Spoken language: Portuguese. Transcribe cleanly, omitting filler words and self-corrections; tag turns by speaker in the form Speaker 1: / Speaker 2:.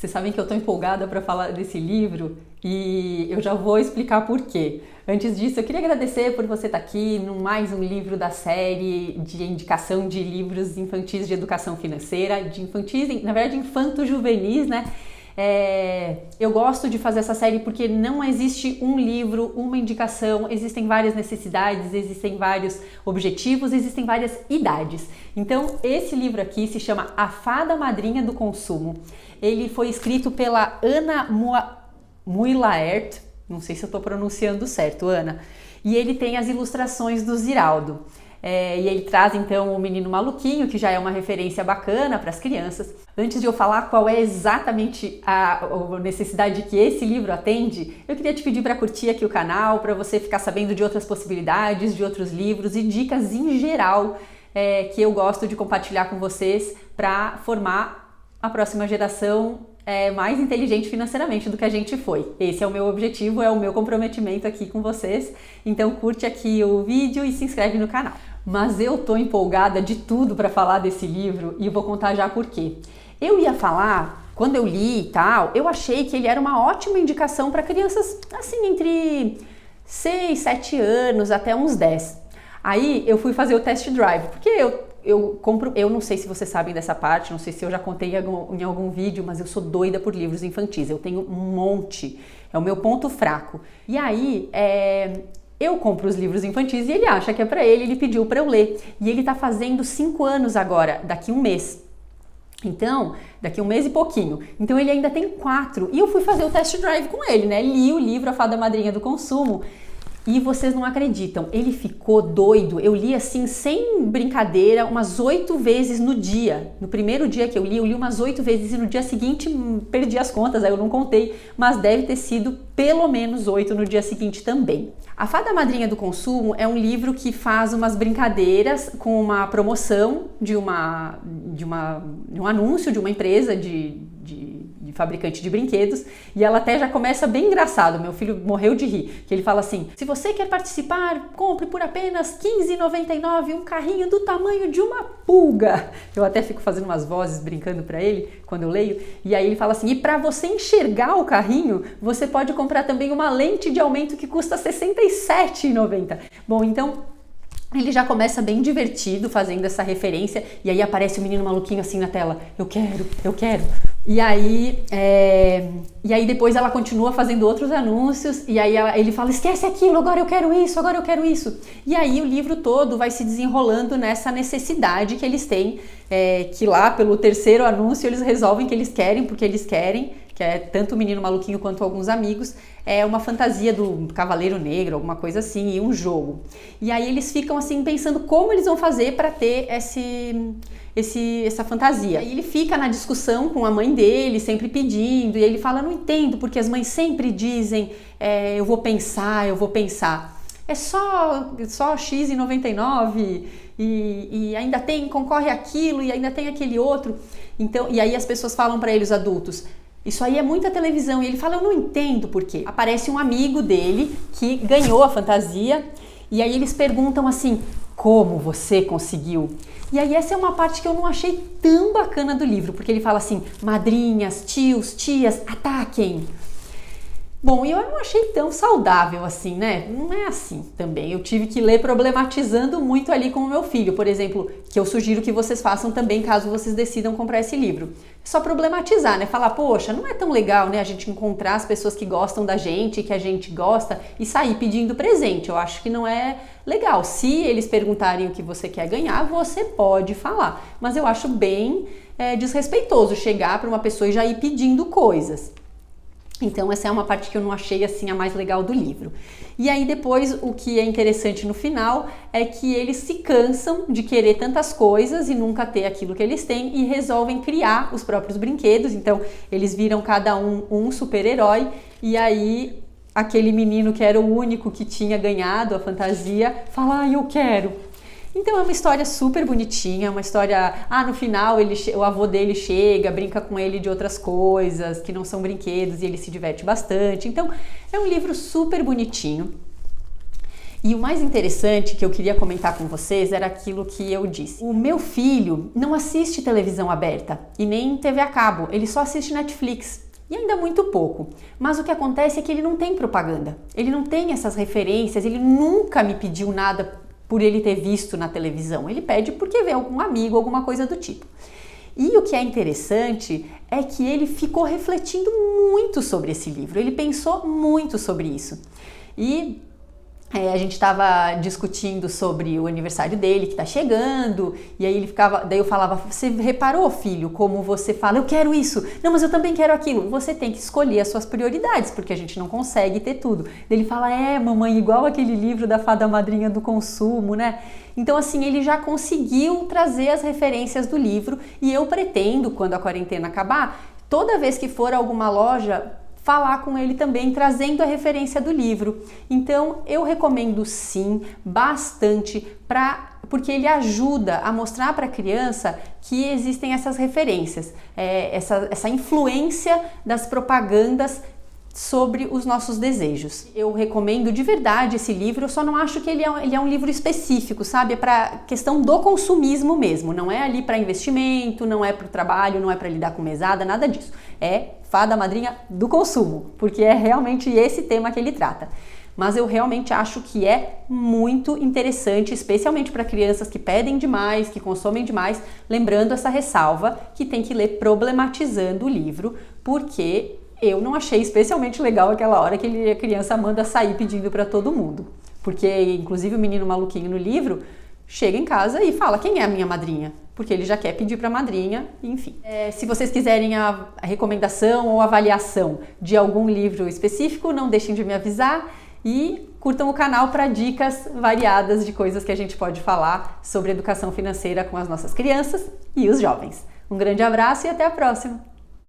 Speaker 1: Vocês sabem que eu estou empolgada para falar desse livro e eu já vou explicar por quê. Antes disso, eu queria agradecer por você estar aqui no mais um livro da série de indicação de livros infantis de educação financeira, de infantis, na verdade infanto-juvenis, né? Eu gosto de fazer essa série porque não existe um livro, uma indicação, existem várias necessidades, existem vários objetivos, existem várias idades. Então, esse livro aqui se chama A Fada Madrinha do Consumo. Ele foi escrito pela Ana Muylaert, não sei se eu estou pronunciando certo, Ana, e ele tem as ilustrações do Ziraldo. E ele traz então o Menino Maluquinho, que já é uma referência bacana para as crianças. Antes de eu falar qual é exatamente a necessidade que esse livro atende, eu queria te pedir para curtir aqui o canal, para você ficar sabendo de outras possibilidades, de outros livros e dicas em geral que eu gosto de compartilhar com vocês para formar a próxima geração mais inteligente financeiramente do que a gente foi. Esse é o meu objetivo, é o meu comprometimento aqui com vocês. Então curte aqui o vídeo e se inscreve no canal. Mas eu tô empolgada de tudo para falar desse livro e vou contar já por quê. Eu ia falar, quando eu li e tal, eu achei que ele era uma ótima indicação para crianças assim entre 6, 7 anos até uns 10. Aí eu fui fazer o test drive, porque eu compro, eu não sei se vocês sabem dessa parte, não sei se eu já contei em algum vídeo, mas eu sou doida por livros infantis, eu tenho um monte, é o meu ponto fraco. E aí, eu compro os livros infantis e ele acha que é pra ele pediu pra eu ler. E ele tá fazendo 5 anos agora, daqui um mês. Então, daqui um mês e pouquinho. Então ele ainda tem 4. E eu fui fazer o test drive com ele, né? Li o livro A Fada Madrinha do Consumo. E vocês não acreditam, ele ficou doido. Eu li assim, sem brincadeira, umas 8 vezes no dia. No primeiro dia que eu li umas 8 vezes e no dia seguinte perdi as contas, aí eu não contei, mas deve ter sido pelo menos 8 no dia seguinte também. A Fada Madrinha do Consumo é um livro que faz umas brincadeiras com uma promoção de um anúncio de uma empresa de fabricante de brinquedos, e ela até já começa bem engraçado, meu filho morreu de rir, que ele fala assim: se você quer participar, compre por apenas R$15,99 um carrinho do tamanho de uma pulga. Eu até fico fazendo umas vozes brincando para ele quando eu leio, e aí ele fala assim: e para você enxergar o carrinho, você pode comprar também uma lente de aumento que custa R$67,90. Bom, então ele já começa bem divertido fazendo essa referência, e aí aparece o menino maluquinho assim na tela: eu quero. E aí depois ela continua fazendo outros anúncios, e aí ele fala: esquece aquilo, agora eu quero isso. E aí o livro todo vai se desenrolando nessa necessidade que eles têm, que lá pelo terceiro anúncio eles resolvem que eles querem, porque eles querem, que é tanto o menino maluquinho quanto alguns amigos, é uma fantasia do Cavaleiro Negro, alguma coisa assim, e um jogo. E aí eles ficam assim pensando como eles vão fazer para ter essa fantasia. E ele fica na discussão com a mãe dele, sempre pedindo, e ele fala: não entendo, porque as mães sempre dizem eu vou pensar. É só X,99 e ainda concorre aquilo e ainda tem aquele outro. Então, e aí as pessoas falam para ele, os adultos: isso aí é muita televisão. E ele fala: eu não entendo por quê. Aparece um amigo dele que ganhou a fantasia, e aí eles perguntam assim: como você conseguiu? E aí essa é uma parte que eu não achei tão bacana do livro, porque ele fala assim: madrinhas, tios, tias, ataquem. Bom, e eu não achei tão saudável assim, né? Não é assim também. Eu tive que ler problematizando muito ali com o meu filho, por exemplo, que eu sugiro que vocês façam também caso vocês decidam comprar esse livro. É só problematizar, né? Falar: poxa, não é tão legal, né? A gente encontrar as pessoas que gostam da gente, que a gente gosta, e sair pedindo presente. Eu acho que não é legal. Se eles perguntarem o que você quer ganhar, você pode falar. Mas eu acho bem desrespeitoso chegar para uma pessoa e já ir pedindo coisas. Então essa é uma parte que eu não achei assim a mais legal do livro. E aí depois o que é interessante no final é que eles se cansam de querer tantas coisas e nunca ter aquilo que eles têm e resolvem criar os próprios brinquedos. Então eles viram cada um super-herói, e aí aquele menino que era o único que tinha ganhado a fantasia fala: eu quero. Então é uma história super bonitinha, uma história... no final o avô dele chega, brinca com ele de outras coisas que não são brinquedos e ele se diverte bastante. Então é um livro super bonitinho. E o mais interessante que eu queria comentar com vocês era aquilo que eu disse. O meu filho não assiste televisão aberta e nem TV a cabo, ele só assiste Netflix. E ainda muito pouco. Mas o que acontece é que ele não tem propaganda, ele não tem essas referências, ele nunca me pediu nada por ele ter visto na televisão. Ele pede porque vê algum amigo, alguma coisa do tipo. E o que é interessante é que ele ficou refletindo muito sobre esse livro, ele pensou muito sobre isso. E a gente estava discutindo sobre o aniversário dele, que está chegando, e aí daí eu falava, você reparou, filho, como você fala, eu quero isso, não, mas eu também quero aquilo. Você tem que escolher as suas prioridades, porque a gente não consegue ter tudo. Ele fala, mamãe, igual aquele livro da Fada Madrinha do Consumo, né? Então, assim, ele já conseguiu trazer as referências do livro, e eu pretendo, quando a quarentena acabar, toda vez que for a alguma loja, falar com ele também, trazendo a referência do livro. Então, eu recomendo sim, bastante, porque ele ajuda a mostrar para a criança que existem essas referências, essa influência das propagandas sobre os nossos desejos. Eu recomendo de verdade esse livro, eu só não acho que ele é um livro específico, sabe? É para questão do consumismo mesmo, não é ali para investimento, não é para o trabalho, não é para lidar com mesada, nada disso. É Fada Madrinha do Consumo, porque é realmente esse tema que ele trata. Mas eu realmente acho que é muito interessante, especialmente para crianças que pedem demais, que consomem demais, lembrando essa ressalva que tem que ler problematizando o livro, porque eu não achei especialmente legal aquela hora que a criança manda sair pedindo para todo mundo. Porque, inclusive, o menino maluquinho no livro chega em casa e fala, quem é a minha madrinha? Porque ele já quer pedir para a madrinha, enfim. Se vocês quiserem a recomendação ou avaliação de algum livro específico, não deixem de me avisar e curtam o canal para dicas variadas de coisas que a gente pode falar sobre educação financeira com as nossas crianças e os jovens. Um grande abraço e até a próxima!